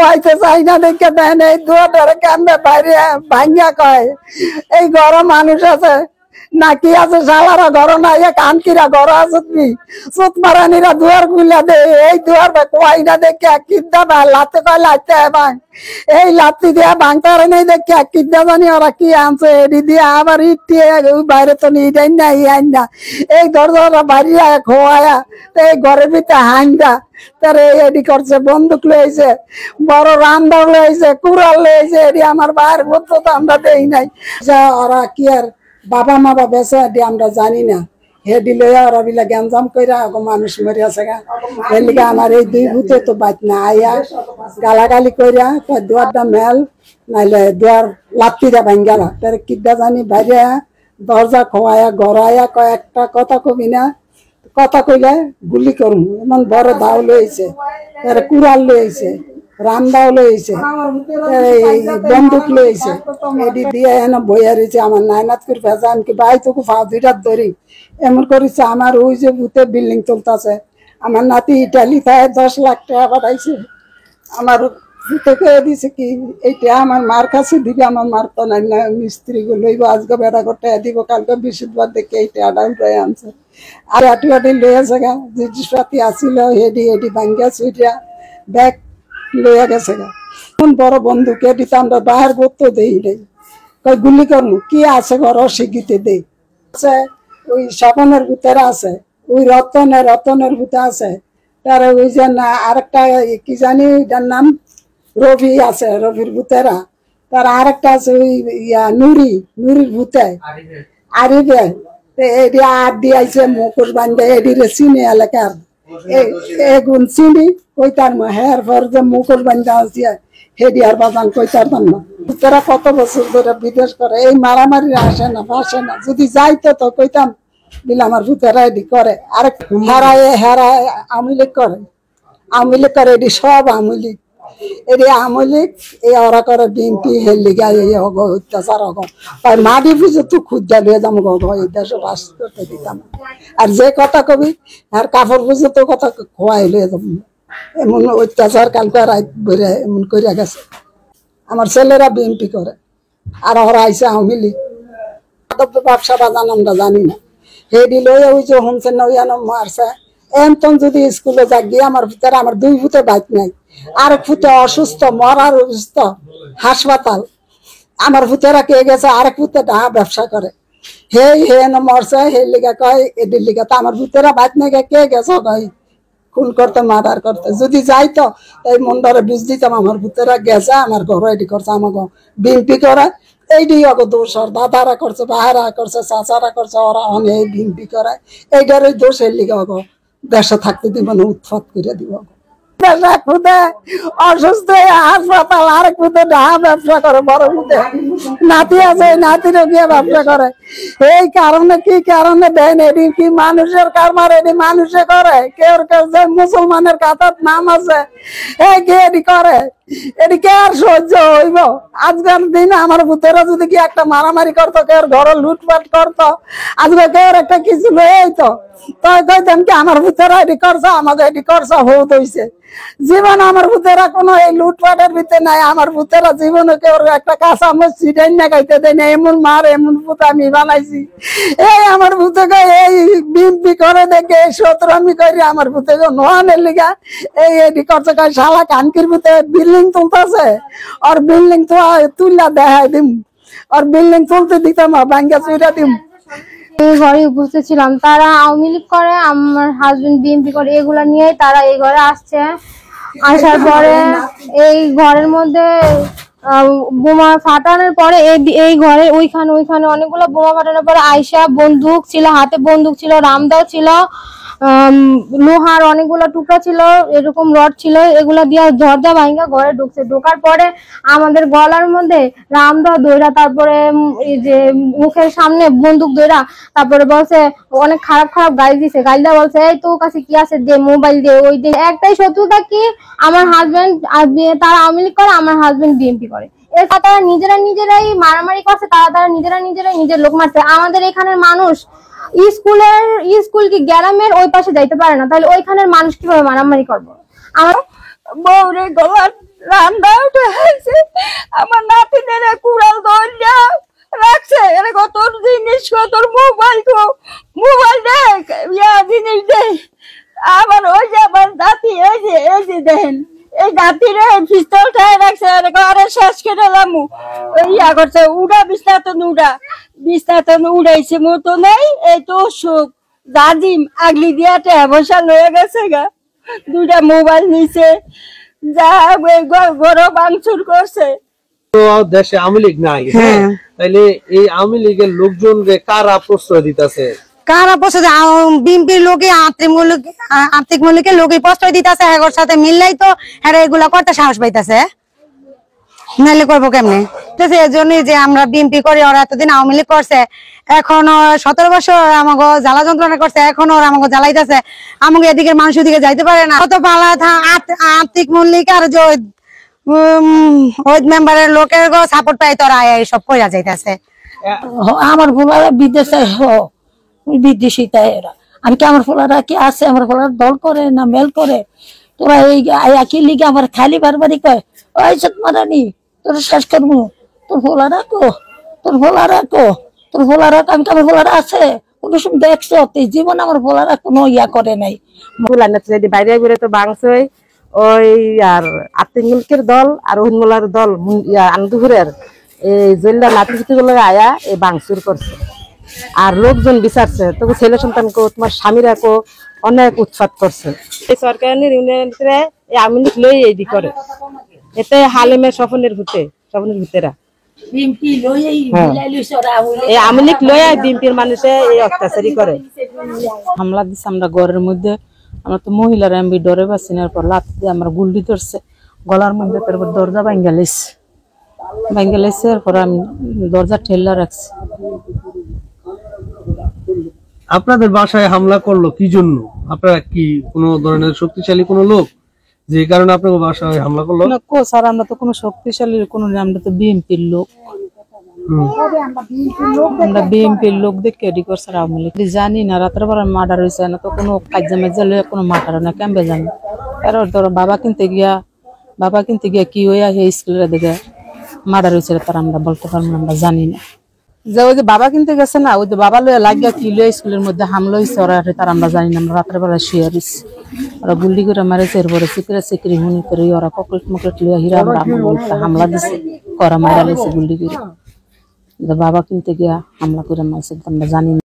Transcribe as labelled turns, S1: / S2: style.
S1: খোয়াইতে চাই না দেখে দেন এই দুয়ারে কেমনে বাইরে ভাঙ্গা কয় এই গরম মানুষ আছে নাকি আছে শালারা ঘর নাই কানকিরা ঘর আছে তুমি সুত মারানিরা দুয়ার খুলে দে এই দুয়ার কোয়াই না দেখে কিদ্দা বা লাতে কয় লাইতে ভাঙ এই লাতি দিয়া ভাঙতে নেই দেখে কিদ্দা জানি ওরা কি আনছে এডি দিয়ে আবার ইটিয়ে বাইরে তো নিই না আইন না এই দরজা বাড়িয়া খোয়ায়া এই ঘরের ভিতরে হাইন্দা তারে এডি করছে বন্দুক লইছে বড় রান্দাও লইছে কুড়াল লইছে এডি আমার বাইরে বলতো তো আমরা দেই নাই ওরা কি আর বাবা মা বাবা বেঁচে এডি আমরা জানি না হেডি লইয়া ওরা বিলা গ্যাঞ্জাম কইরা মানুষ মরে আছে গা এর লিগে আমার এই দুই ভূতে তো বাইত না আইয়া গালাগালি কইরা দুয়ারটা মেল নাইলে দুয়ার লাত্তিরা ভাঙ্গালা তার কিডা জানি বাইরে দরজা খোয়ায়া গড়াইয়া কয়েকটা কথা কবি না কথা কইলে গুলি করুন এমন বড় দাও লইছে তার কুড়াল লইছে রান্দাও লইছে বন্দুক লইছে এডি দিয়ে এনে বইয়া রয়েছে আমার নাইনাত করে ভেজা আনকি ভাই তোকে ফা দুইটার ধরি এমন করেছে আমার ওই যে ভূতে বিল্ডিং তুলতেছে আমার নাতি ইটালি থাকে 10 লাখ টাকা পাঠাইছে আমার ভূতে কয়ে দিছে কি এইটা আমার মার কাছে দিবে আমার মার তো নাই না মিস্ত্রি গুলো লইব আজকে বেড়া করতে দিব কালকে বৃহস্পতিবার দেখে এই টাকা উঠে আনছে আর আটি আটি লইয়াছে গা জিনিসপাতি আসিল হেডি হেডি ভাঙ্গা সুইটা ব্যাগ লইয়া গেছে গা কোন বড় বন্ধুকে দিতে আমরা বাহার করতে দেই নাই কই গুলি করবো কি আছে ঘর শিখিতে দেই আছে ওই স্বপনের ভিতরে আছে ওই রতনের ভিতরে আছে তার ওই যে না আরেকটা কি জানি ওইটার নাম রবি আছে রবির ভূতেরা তার আরেকটা আছে ওই নুরির ভূতে আরিবে এডি আর দিয়েছে মুখোশ বান্ধে এডিরে চিনি এলাকার এগুন চিনি কইতার হের পর যে মুখোশ বান্ধা আছে হেডি আর বাজান কইতার না ভূতেরা কত বছর ধরে বিদেশ করে এই মারামারি আসে না ফাঁসে না যদি যাইতো তো কইতাম বিলে আমার ভূতেরা এডি করে আরেক হেরায় আওয়ামী লীগ করে এডি সব আওয়ামী লীগ এডি আওয়ামী লীগ এই ওরা করে বিএনপি হেলি গায়ে হগ অত্যাচার হগ মাটি পুজো তো খুঁজা লিয়ে যাম গগ এই দেশ বাস করতে দিতাম আর যে কথা কবি আর কাপড় পুজো তো কথা খোয়াই লিয়ে যাব এমন অত্যাচার কালকে রাত বেড়ে এমন করিয়া গেছে আমার ছেলেরা বিএনপি করে আর ওরা আইসে আওয়ামী লীগ ব্যবসা বাজান আমরা জানি না হেডি লইয়া ওই যে হোমসেন নইয়ানো মারছে এমন যদি স্কুলে যা গিয়ে আমার ভিতরে আমার দুই ভূতে বাইক নাই আরেক ভূতে অসুস্থ মরার অসুস্থ হাসপাতাল আমার ভূতেরা কে গেছে আরেক ভূতে ডাহা ব্যবসা করে হে মরছে হে লিগা কয় এদির লিগা তো আমার ভূতেরা বাইক নাই কে গেছে কয় খুন করতে মার্ডার করতে যদি যাইতো তাই মন্ডরে বীজ দিতাম আমার ভূতেরা গেছে আমার ঘর এটি করছে আমাকে বিএনপি করে এইটি অগো দোষ আর দাদারা করছে বাহারা করছে চাচারা করছে ওরা অনেক বিএনপি করে এইটার দোষ এর লিগে অগো দেশে থাকতে দিব না উৎপাত করে দিব অসুস্থ হাসপাতাল আরেক ভূতে ডাহা ব্যবসা করে বড় ভূতে নাতি আছে নাতিরও গিয়ে ব্যবসা করে এই কারণে কি কারণে দেন এটি কি মানুষের কারবার এটি মানুষে করে কেউ কেউ মুসলমানের কাতার নাম আছে এই কে এটি করে এটি কে আর সহ্য হইব আজকের দিনে আমার ভূতেরা যদি কি একটা মারামারি করতো কেউ ঘর লুটপাট করতো আজকে কেউ একটা কিছু লয়ে আইতো তাই কইতেন কি আমার ভূতেরা এটি করছে আমাকে এটি করছে হৌত হইছে জীবন আমার ভূতেরা কোনো এই লুটপাটের ভিতরে নাই আমার ভূতেরা জীবনে কেউ একটা কাঁচা মরিচ ছিটাই না খাইতে দেয় না এমন মার এমন ভূত আমি বানাইছি এই আমার ভূতকে এই বিএনপি করে দেখে এই শত্রুমি করে আমার ভূতকে নোয়ানের লিগা এই এটি করছে কয় শালা কানকির ভূতে বিল্ডিং তুলতেছে আর বিল্ডিং তো তুললা দেখাই দিম আর বিল্ডিং তুলতে দিতাম ভাঙ্গা চুইরা দিম
S2: এই ঘরে উপস্থিত ছিলাম তারা আওয়ামী লীগ করে আমার হাজবেন্ড বিএনপি করে এগুলা নিয়ে তারা এই ঘরে আসছে আসার পরে এই ঘরের মধ্যে বোমা ফাটানোর পরে এই ঘরে ওইখানে অনেকগুলো বোমা ফাটানোর পরে আয়শা বন্দুক ছিল হাতে বন্দুক ছিল রামদাও ছিল লোহার অনেকগুলো টুকরা ছিল এরকম রড ছিল এগুলা দিয়ে দরজা ভাঙা ঘরে ঢুকছে ঢোকার পরে আমাদের গলার মধ্যে রামদা দইরা তারপরে এই যে মুখের সামনে বন্দুক দইরা তারপরে বলছে অনেক খারাপ গালি দিছে গালিদা বলছে এই তোর কাছে কি আছে দে মোবাইল দে ওই দিন একটাই শত্রুতা কি আমার হাজবেন্ড তারা আওয়ামী লীগ করে আমার হাজবেন্ড বিএনপি করে এর তারা নিজেরাই মারামারি করছে তারা নিজেরাই নিজের লোক মারছে আমাদের এখানের মানুষ স্কুল কি গ্রামের ওই পাশে যাইতে পারে না তাহলে ওইখানের মানুষ কিভাবে মারামারি করবো আমার বউরে গলার
S3: রান্না উঠে আছে, আমার নাতিনের কুড়াল ধরিয়া রাখছে, এরকম তোর জিনিস তোর মোবাইল দেখ, জিনিস দেখ। আবার ওই যে আমার নাতি এই যে দেখেন, এই নাতিরে পিস্তল ঠায় রাখছে, আরে শেষ করে লামু করছে, উড়া বিছনাতন উড়াইছে মতো নেই। এই তো অসুখ দাদিম আগলি দিয়া বসা লয়ে গেছে গা, 2টা মোবাইল নিছে, যা গরো ভাঙচুর করছে।
S4: তো দেশে আওয়ামী লীগ নাই, তাইলে এই আওয়ামী লীগের লোকজনকে কারা প্রশ্রয় দিতেছে?
S5: কারা প্রশ্রয়? বিএনপির লোকে আর্থিক মূল্যকে লোকে প্রশ্রয় দিতেছে, এর সাথে মিললেই তো হ্যাঁ এগুলা করতে সাহস পাইতেছে, নাইলে করবো কেমনে? এর জন্য যে আমরা বিএনপি করি, ওরা এতদিন আওয়ামী লীগ করছে, এখনো 17 বছর আমাকে জ্বালা যন্ত্রণা করছে, এখনো ওরা আমাকে জ্বালাইতেছে, আমাকে এদিকে মানুষ দিকে যাইতে পারে না। কত পালা আর্থিক মূল্যিক আর যে ওই মেম্বারের লোকের সাপোর্ট পাই তোরা এইসব কইরা যাইতেছে।
S1: আমার ফুলারা বিদেশে বিদেশি তাই এরা, আমি কি আমার ফুলারা কি আছে, আমার ফুলারা দল করে না মেল করে? তোরা এই একই লিগে আমার খালি বারবারই কয়, ওই সত মারানি তোর শেষ করবো, তোর ফুলারা কো, তোর ফুলারা কো, তোর ফুলারা। আমি কি আমার ফুলারা আছে? কোনো সময় দেখছো জীবন আমার ফুলারা কোনো করে নাই।
S6: বাইরে বেরো তো বাংছে ওই আর আর্থিক মিল্কের দল আর উন্মলার দল আনন্দপুরের এই জেলা নাতি গুলো আয়া এই বাংচুর করছে, আর লোকজন বিচারছে, তবু ছেলে সন্তানকে তোমার স্বামীরা কো অনেক উৎপাত করছে। এই সরকারের ইউনিয়নে আওয়ামী লীগ লই এই করে, এতে হালিমের স্বপ্নের ভূতেরা এই আওয়ামী লীগ লই বিএনপির মানুষে এই অত্যাচারী করে।
S7: হামলা দিচ্ছে আমরা ঘরের মধ্যে, আমরা তো মহিলারা আমি ডরে পাচ্ছি না, এরপর লাথি দিয়ে আমরা গুল্ডি ধরছে গলার মধ্যে, তারপর দরজা ভাঙ্গা লাইছে, এরপর আমি দরজা ঠেলা রাখছি।
S4: আপনাদের বাসায় হামলা করলো কি জন্য? আপনারা কি কোন ধরনের শক্তিশালী কোন লোক যে কারণে আপনার বাসায় হামলা করলো?
S7: না কো স্যার, আমরা তো কোনো শক্তিশালী কোনো, আমরা তো বিএনপির লোক, আমরা বিএনপির লোক দেখে রেডি করছে আওয়ামী লীগ। জানি না রাতের বেলা মার্ডার হয়েছে না, তো কোনো কাজে মেজা লইয়া কোনো মার্ডার না, কেমবে জানি। কারণ ধরো বাবা কিনতে গিয়া কি হইয়া সেই স্কুলের দিকে মার্ডার হয়েছে, তার আমরা বলতে পারবো না, আমরা জানি না। যে ওই যে বাবা কিনতে গেছে না, ওই যে বাবা লইয়া লাগিয়া কি লইয়া স্কুলের মধ্যে হামলা হয়েছে, ওরা তার আমরা জানি না। আমরা রাতের বেলা শুয়ে রয়েছি, ওরা গুল্লি করে মারেছে, এরপরে সিকরি হুনি করে ওরা পকেট মকেট লইয়া হিরা হামলা দিছে, করা মারা লেছে গুল্লি করে। বাবা কিনতে গিয়া হামলা করে মারছে, আমরা জানি না।